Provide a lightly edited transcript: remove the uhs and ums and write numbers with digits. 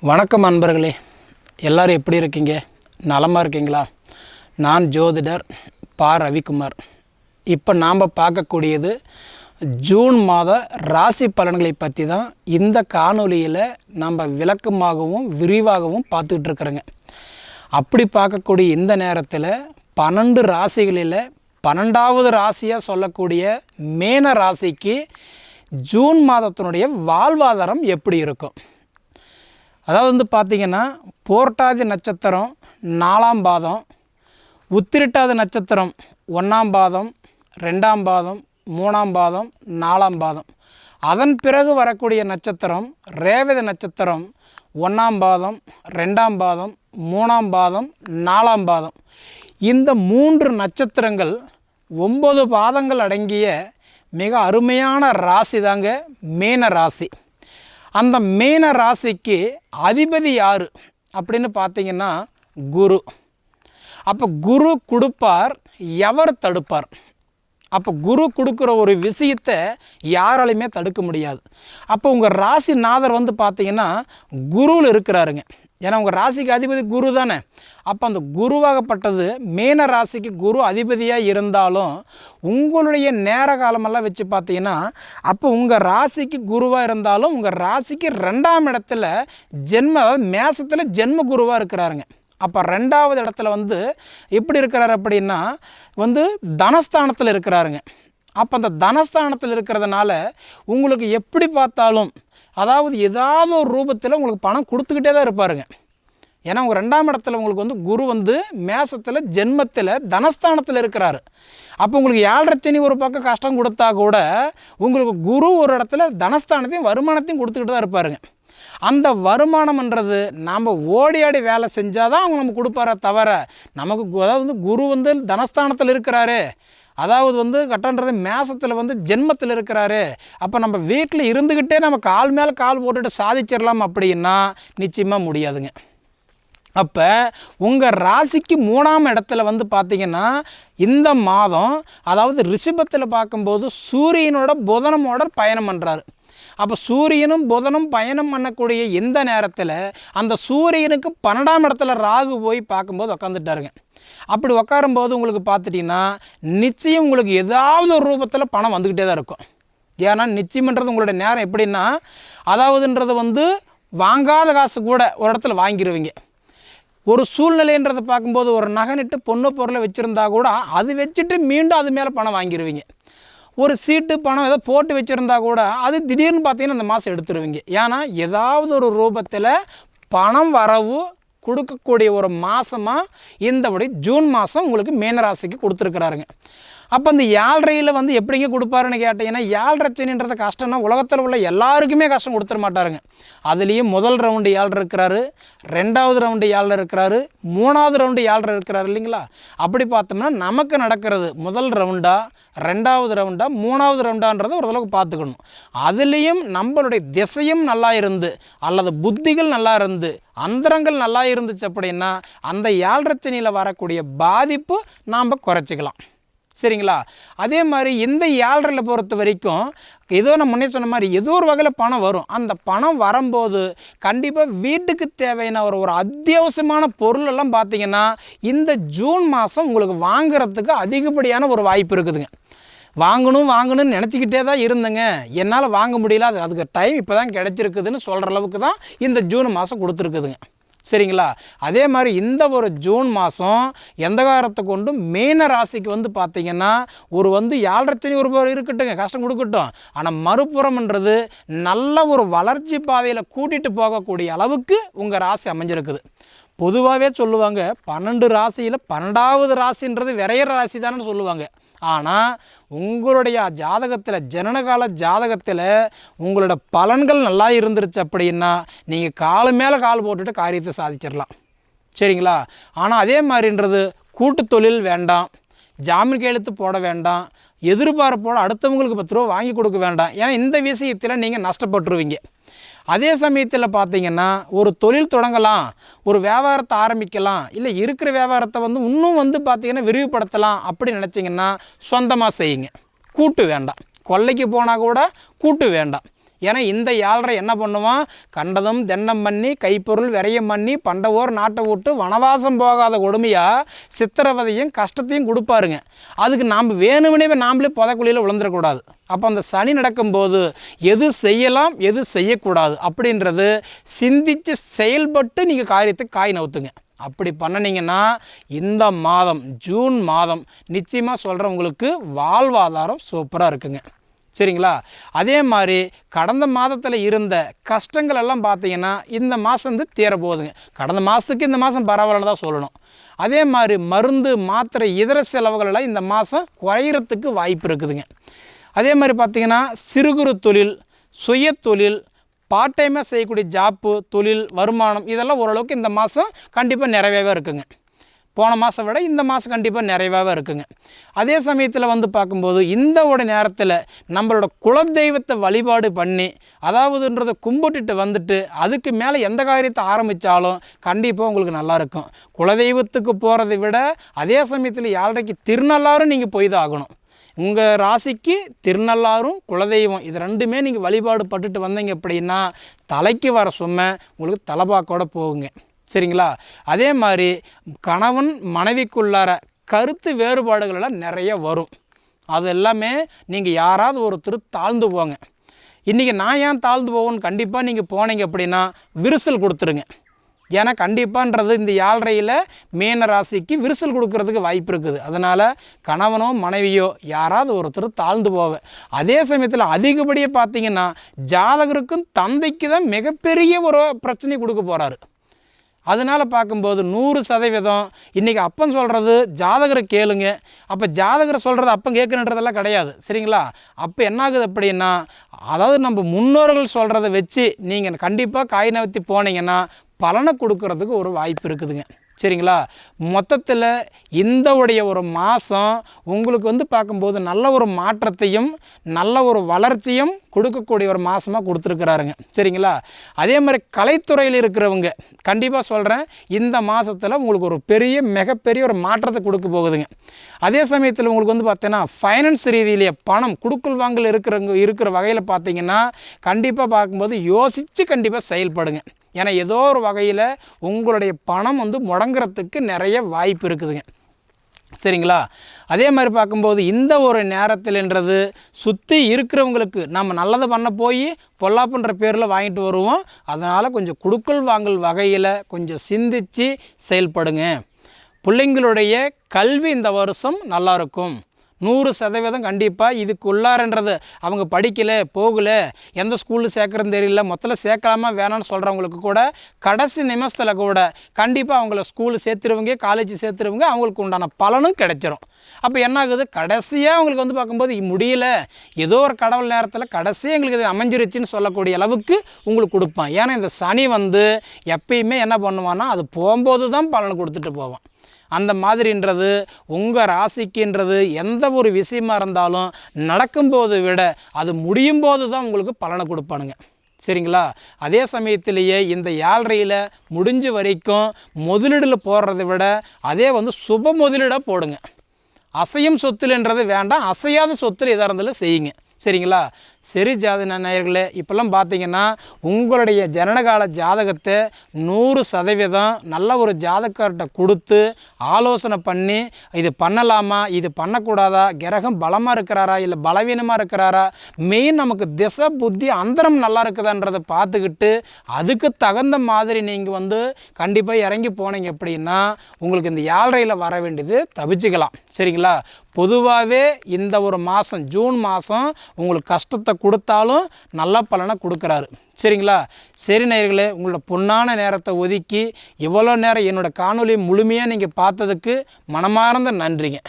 வணக்கம் அன்பர்களே, எல்லோரும் எப்படி இருக்கீங்க? நலமாக இருக்கீங்களா? நான் ஜோதிடர் பா. ரவிக்குமார். இப்போ நாம் பார்க்கக்கூடியது ஜூன் மாத ராசி பலன்களை பற்றி தான் இந்த காணொலியில் நம்ம விளக்கமாகவும் விரிவாகவும் பார்த்துக்கிட்டு இருக்கிறோங்க. அப்படி பார்க்கக்கூடிய இந்த நேரத்தில் 12 ராசிகளில் 12வது ராசியாக சொல்லக்கூடிய மேன ராசிக்கு ஜூன் மாதத்தினுடைய வாழ்வாதாரம் எப்படி இருக்கும்? அதாவது பார்த்திங்கன்னா, போர்ட்டாதி நட்சத்திரம் 4ஆம் பாதம், உத்திரட்டாதி நட்சத்திரம் 1ஆம் பாதம், 2ஆம் பாதம், 3ஆம் பாதம், 4ஆம் பாதம். அதன் பிறகு வரக்கூடிய நட்சத்திரம் ரேவதி நட்சத்திரம் 1ஆம் பாதம், 2ஆம் பாதம், 3ஆம் பாதம், 4ஆம் பாதம். இந்த 3 நட்சத்திரங்கள் 9 பாதங்கள் அடங்கிய மிக அருமையான ராசி தாங்க மேன ராசி. அந்த மேன ராசிக்கு அதிபதி யார் அப்படின்னு பார்த்தீங்கன்னா குரு. அப்போ குரு கொடுப்பார், எவர் தடுப்பார்? அப்போ குரு கொடுக்குற ஒரு விஷயத்தை யாராலையுமே தடுக்க முடியாது. அப்போ உங்கள் ராசிநாதர் பார்த்தீங்கன்னா குருவில் இருக்கிறாருங்க. ஏன்னா உங்கள் ராசிக்கு அதிபதி குரு தானே. அப்போ அந்த குருவாகப்பட்டது மேன ராசிக்கு குரு அதிபதியாக இருந்தாலும் உங்களுடைய நேர காலமெல்லாம் வச்சு பார்த்தீங்கன்னா, அப்போ உங்கள் ராசிக்கு குருவாக இருந்தாலும் உங்கள் ராசிக்கு 2ஆம் இடத்துல அதாவது மேசத்தில் ஜென்ம குருவாக இருக்கிறாருங்க. அப்போ 2வது இடத்துல எப்படி இருக்கிறார் அப்படின்னா தனஸ்தானத்தில் இருக்கிறாருங்க. அப்போ அந்த தனஸ்தானத்தில் இருக்கிறதுனால உங்களுக்கு எப்படி பார்த்தாலும், அதாவது ஏதாவது ஒரு ரூபத்தில் உங்களுக்கு பணம் கொடுத்துக்கிட்டே தான் இருப்பாருங்க. ஏன்னா உங்கள் 2ஆம் இடத்துல உங்களுக்கு குரு மேசத்தில் ஜென்மத்தில் தனஸ்தானத்தில் இருக்கிறாரு. அப்போ உங்களுக்கு 7.5 சனி ஒரு பக்கம் கஷ்டம் கொடுத்தா கூட உங்களுக்கு குரு ஒரு இடத்துல தனஸ்தானத்தையும் வருமானத்தையும் கொடுத்துக்கிட்டு தான் இருப்பாருங்க. அந்த வருமானம்ன்றது நாம் ஓடி ஆடி வேலை செஞ்சால் தான் அவங்க நமக்கு கொடுப்பாரே தவிர, நமக்கு அதாவது குரு தனஸ்தானத்தில் இருக்கிறாரு, அதாவது கட்டன்றது மேசத்தில் ஜென்மத்தில் இருக்கிறாரு, அப்போ நம்ம வீட்டில் இருந்துக்கிட்டே நம்ம கால் மேலே கால் போட்டுட்டு சாதிச்சிடலாம் அப்படின்னா நிச்சயமாக முடியாதுங்க. அப்போ உங்கள் ராசிக்கு 3ஆம் இடத்துல பார்த்திங்கன்னா இந்த மாதம், அதாவது ரிஷபத்தில் பார்க்கும்போது சூரியனோட புதனமோட பயணம் பண்ணுறாரு. அப்போ சூரியனும் புதனும் பயணம் பண்ணக்கூடிய இந்த நேரத்தில் அந்த சூரியனுக்கு 12ஆம் இடத்துல ராகு போய் பார்க்கும்போது உக்காந்துட்டாருங்க. அப்படி உட்காரும்போது உங்களுக்கு பார்த்துட்டிங்கன்னா நிச்சயம் உங்களுக்கு ஏதாவது ஒரு ரூபத்தில் பணம் வந்துக்கிட்டே தான் இருக்கும். ஏன்னா நிச்சயம்ன்றது உங்களுடைய நேரம் எப்படின்னா, அதாவதுன்றது வாங்காத காசு கூட ஒரு இடத்துல வாங்கிடுவீங்க. ஒரு சூழ்நிலைன்றதை பார்க்கும்போது ஒரு நகைனிட்டு பொண்ணு பொருளை வச்சுருந்தா கூட அது வச்சுட்டு மீண்டும் அது மேலே பணம் வாங்கிடுவீங்க. ஒரு சீட்டு பணம் ஏதோ போட்டு வச்சுருந்தா கூட அது திடீர்னு பார்த்தீங்கன்னா அந்த மாதம் எடுத்துருவீங்க. ஏன்னா ஏதாவது ஒரு ரூபத்தில் பணம் வரவு கொடுக்கக்கூடிய ஒரு மாதமாக இந்தபடி ஜூன் மாதம் உங்களுக்கு மீனராசிக்கு கொடுத்துருக்குறாருங்க. அப்போ அந்த 7.5 எப்படிங்க கொடுப்பாருன்னு கேட்டீங்கன்னா, 7.5 சனின்றது கஷ்டம்னா உலகத்தில் உள்ள எல்லாருக்குமே கஷ்டம் கொடுத்துட மாட்டாருங்க. அதுலேயும் முதல் ரவுண்டு 7 இருக்கிறாரு, 2வது ரவுண்டு 7 இருக்கிறாரு, 3வது ரவுண்டு 7 இருக்கிறாரு இல்லைங்களா? அப்படி பார்த்தோம்னா நமக்கு நடக்கிறது முதல் ரவுண்டா, 2வது ரவுண்டா, 3வது ரவுண்டான்றதை ஓரளவுக்கு பார்த்துக்கணும். அதுலேயும் நம்மளுடைய திசையும் நல்லா இருந்து அல்லது புத்திகள் நல்லா இருந்து அந்தரங்கள் நல்லா இருந்துச்சு அப்படின்னா அந்த 7.5 சனியில் வரக்கூடிய பாதிப்பு நாம் குறைச்சிக்கலாம். சரிங்களா? அதே மாதிரி இந்த 7.5 பொறுத்த வரைக்கும் ஏதோ நான் முன்னே சொன்ன மாதிரி ஏதோ ஒரு வகையில் பணம் வரும். அந்த பணம் வரும்போது கண்டிப்பாக வீட்டுக்கு தேவையான ஒரு அத்தியாவசியமான பொருளெல்லாம் பார்த்திங்கன்னா இந்த ஜூன் மாதம் உங்களுக்கு வாங்குறதுக்கு அதிகப்படியான ஒரு வாய்ப்பு இருக்குதுங்க. வாங்கணும்னு நினச்சிக்கிட்டே தான் இருந்தேங்க, என்னால் வாங்க முடியல, அதுக்கு டைம் இப்போ தான் கிடச்சிருக்குதுன்னு சொல்கிற அளவுக்கு தான் இந்த ஜூன் மாதம் கொடுத்துருக்குதுங்க. சரிங்களா? அதே மாதிரி இந்த ஒரு ஜூன் மாதம் எந்த காரத்தை கொண்டும் மீன ராசிக்கு பார்த்திங்கன்னா ஒரு 7.5 சனி ஒரு இருக்கட்டுங்க, கஷ்டம் கொடுக்கட்டும். ஆனால் மறுபுறம்ன்றது நல்ல ஒரு வளர்ச்சி பாதையில் கூட்டிகிட்டு போகக்கூடிய அளவுக்கு உங்கள் ராசி அமைஞ்சிருக்குது. பொதுவாகவே சொல்லுவாங்க 12 ராசியில் 12வது ராசின்றது விரையிற ராசி தானே சொல்லுவாங்க. ஆனால் உங்களுடைய ஜாதகத்தில் ஜனனகால ஜாதகத்தில் உங்களோட பலன்கள் நல்லா இருந்துருச்சு அப்படின்னா நீங்கள் கால் மேலே கால் போட்டுட்டு காரியத்தை சாதிச்சிடலாம். சரிங்களா? ஆனால் அதே மாதிரின்றது கூட்டு தொழில் வேண்டாம், ஜாமீன் கையெழுத்து போட வேண்டாம், எதிர்பார்ப்போடு அடுத்தவங்களுக்கு 10 ரூபா வாங்கி கொடுக்க வேண்டாம். ஏன்னா இந்த விஷயத்தில் நீங்கள் நஷ்டப்பட்டுருவீங்க. அதே சமயத்தில் பார்த்தீங்கன்னா ஒரு தொழில் தொடங்கலாம், ஒரு வியாபாரத்தை ஆரம்பிக்கலாம், இல்லை இருக்கிற வியாபாரத்தை இன்னும் பார்த்தீங்கன்னா விரிவுபடுத்தலாம் அப்படின்னு நினச்சிங்கன்னா சொந்தமாக செய்யுங்க. கூட்டு வேண்டாம், கொல்லைக்கு போனால் கூட கூட்டு வேண்டாம். ஏன்னா இந்த யாழ்ரை என்ன பண்ணுவான், கண்டதும் தென்னம் பண்ணி கைப்பொருள் விரையம் பண்ணி பண்டவோர் நாட்டை விட்டு வனவாசம் போகாத கொடுமையாக சித்திரவதையும் கஷ்டத்தையும் கொடுப்பாருங்க. அதுக்கு நாம் வேணுமனே நாம்ளே புதைக்குழியில் விழுந்துடக்கூடாது. அப்போ அந்த சனி நடக்கும்போது எது செய்யலாம் எது செய்யக்கூடாது அப்படின்றது சிந்தித்து செயல்பட்டு நீங்கள் காரியத்தை காய் நவுத்துங்க. அப்படி பண்ணினீங்கன்னா இந்த மாதம் ஜூன் மாதம் நிச்சயமாக சொல்கிறேன், உங்களுக்கு வாழ்வாதாரம் சூப்பராக இருக்குங்க. சரிங்களா? அதே மாதிரி கடந்த மாதத்தில் இருந்த கஷ்டங்கள் எல்லாம் பார்த்தீங்கன்னா இந்த மாதம் வந்து தீர போகுதுங்க. கடந்த மாதத்துக்கு இந்த மாதம் பரவாயில்லன்னு தான் சொல்லணும். அதே மாதிரி மருந்து மாத்திரை இதர செலவுகளெல்லாம் இந்த மாதம் குறையிறதுக்கு வாய்ப்பு இருக்குதுங்க. அதே மாதிரி பார்த்திங்கன்னா சிறு குறு தொழில், சுய தொழில், பார்ட் டைமாக செய்யக்கூடிய ஜாப்பு, தொழில், வருமானம் இதெல்லாம் ஓரளவுக்கு இந்த மாதம் கண்டிப்பாக நிறையவே இருக்குங்க. போன மாதம் விட இந்த மாதம் கண்டிப்பாக நிறையவே இருக்குங்க. அதே சமயத்தில் வந்து பார்க்கும்போது இந்த ஒரு நேரத்தில் நம்மளோட குலதெய்வத்தை வழிபாடு பண்ணி, அதாவதுன்றதை கும்பிட்டுட்டு வந்துட்டு அதுக்கு மேலே எந்த காரியத்தை ஆரம்பித்தாலும் கண்டிப்பாக உங்களுக்கு நல்லாயிருக்கும். குலதெய்வத்துக்கு போகிறத விட அதே சமயத்தில் யாழ்ரைக்கு திருநள்ளாரும் நீங்கள் போய் தான் ஆகணும். உங்கள் ராசிக்கு திருநள்ளாரும் குலதெய்வம் இது ரெண்டுமே நீங்கள் வழிபாடு பட்டுட்டு வந்தீங்க அப்படின்னா தலைக்கு வர சுமை உங்களுக்கு தலைபாக்கோட போகுங்க. சரிங்களா? அதே மாதிரி கணவன் மனைவிக்குள்ளார கருத்து வேறுபாடுகளெல்லாம் நிறைய வரும். அது எல்லாமே நீங்கள் யாராவது ஒருத்தர் தாழ்ந்து போங்க. இன்றைக்கி நான் ஏன் தாழ்ந்து போவேன்னு கண்டிப்பாக நீங்கள் போனீங்க அப்படின்னா விரிசல் கொடுத்துருங்க. ஏன்னா கண்டிப்பான்றது இந்த யாழ்ரையில் மீன ராசிக்கு விரிசல் கொடுக்கறதுக்கு வாய்ப்பு இருக்குது. அதனால் கணவனோ மனைவியோ யாராவது ஒருத்தர் தாழ்ந்து போவேன். அதே சமயத்தில் அதிகப்படியாக பார்த்தீங்கன்னா ஜாதகருக்கும் தந்தைக்கு தான் மிகப்பெரிய ஒரு பிரச்சனை கொடுக்க போகிறாரு. அதனால் பார்க்கும்போது 100% இன்றைக்கி அப்பன் சொல்கிறது ஜாதகரை கேளுங்க. அப்போ ஜாதகரை சொல்கிறது அப்பன் கேட்கணுன்றதெல்லாம் கிடையாது. சரிங்களா? அப்போ என்ன ஆகுது அப்படின்னா, அதாவது நம்ம முன்னோர்கள் சொல்கிறத வச்சு நீங்கள் கண்டிப்பாக காய் நகர்த்தி போனீங்கன்னா பலனை கொடுக்கறதுக்கு ஒரு வாய்ப்பு இருக்குதுங்க. சரிங்களா? மொத்தத்தில் இந்த உடைய ஒரு மாதம் உங்களுக்கு வந்து பார்க்கும்போது நல்ல ஒரு மாற்றத்தையும் நல்ல ஒரு வளர்ச்சியும் கொடுக்கக்கூடிய ஒரு மாதமாக கொடுத்துருக்குறாருங்க. சரிங்களா? அதே மாதிரி கலைத்துறையில் இருக்கிறவங்க கண்டிப்பாக சொல்கிறேன், இந்த மாதத்தில் உங்களுக்கு ஒரு மிகப்பெரிய ஒரு மாற்றத்தை கொடுக்க போகுதுங்க. அதே சமயத்தில் உங்களுக்கு வந்து பார்த்தீங்கன்னா ஃபைனான்ஸ் ரீதியிலேயே பணம் கொடுக்கல் வாங்கல் இருக்கிற வகையில் பார்த்தீங்கன்னா கண்டிப்பாக பார்க்கும்போது யோசித்து கண்டிப்பாக செயல்படுங்க. ஏன்னா ஏதோ ஒரு வகையில் உங்களுடைய பணம் வந்து முடங்குறதுக்கு நிறைய வாய்ப்பு இருக்குதுங்க. சரிங்களா? அதே மாதிரி பார்க்கும்போது இந்த ஒரு நேரத்தில்ன்றது சுற்றி இருக்கிறவங்களுக்கு நம்ம நல்லது பண்ண போய் பொல்லாப்புன்ற பேரில் வாங்கிட்டு வருவோம். அதனால் கொஞ்சம் கொடுக்கல் வாங்கல் வகையில் கொஞ்சம் சிந்தித்து செயல்படுங்க. பிள்ளைங்களுடைய கல்வி இந்த வருஷம் நல்லாயிருக்கும். 100% கண்டிப்பாக இதுக்கு உள்ளாரன்றது அவங்க படிக்கலை போகலை எந்த ஸ்கூலில் சேர்க்குறதுன்னு தெரியல மொத்தத்தில் சேர்க்கலாமா வேணான்னு சொல்கிறவங்களுக்கு கூட கடைசி நிமிஷத்தில் கூட கண்டிப்பாக அவங்கள ஸ்கூலு சேர்த்துருவங்க காலேஜ் சேர்த்துருவங்க அவங்களுக்கு உண்டான பலனும் கிடைச்சிரும். அப்போ என்ன ஆகுது, கடைசியாக அவங்களுக்கு வந்து பார்க்கும்போது முடியல ஏதோ ஒரு கடவுள் நேரத்தில் கடைசியாக எங்களுக்கு இது அமைஞ்சிருச்சுன்னு சொல்லக்கூடிய அளவுக்கு உங்களுக்கு கொடுப்பான். ஏன்னா இந்த சனி வந்து எப்பயுமே என்ன பண்ணுவான்னா அது போகும்போது தான் பலன் கொடுத்துட்டு போவான். அந்த மாதிரின்றது உங்கள் ராசிக்குன்றது எந்த ஒரு விஷயமா இருந்தாலும் நடக்கும்போது விட அது முடியும் போது தான் உங்களுக்கு பலனை கொடுப்பானுங்க. சரிங்களா? அதே சமயத்திலேயே இந்த யாழ்ரையில் முடிஞ்ச வரைக்கும் முதலீடில் போடுறதை விட அதே வந்து சுப முதலீடாக போடுங்க. அசையும் சொத்துலன்றது வேண்டாம், அசையாத சொத்துல எதாக இருந்தாலும் செய்யுங்க. சரிங்களா? சரி ஜாதக நேயர்களே, இப்போல்லாம் பார்த்தீங்கன்னா உங்களுடைய ஜனனகால ஜாதகத்தை 100% நல்ல ஒரு ஜாதகர்கிட்ட கொடுத்து ஆலோசனை பண்ணி இது பண்ணலாமா இது பண்ணக்கூடாதா, கிரகம் பலமாக இருக்கிறாரா இல்லை பலவீனமாக இருக்கிறாரா, மெயின் நமக்கு திசை புத்தி அந்தரம் நல்லா இருக்குதான்றதை பார்த்துக்கிட்டு அதுக்கு தகுந்த மாதிரி நீங்கள் வந்து கண்டிப்பாக இறங்கி போனீங்க அப்படின்னா உங்களுக்கு இந்த யாழ்ரையில் வர வேண்டியது தவிச்சுக்கலாம். சரிங்களா? பொதுவாகவே இந்த ஒரு மாதம் ஜூன் மாதம் உங்களுக்கு கஷ்டத்தை கொடுத்தாலும் நல்ல பலனை கொடுக்குறாரு. சரிங்களா? சரி நேயர்களே, உங்களோட பொன்னான நேரத்தை ஒதுக்கி இவ்வளோ நேரம் என்னோடய காணொலியை முழுமையாக நீங்கள் பார்த்ததுக்கு மனமார்ந்த நன்றிங்க.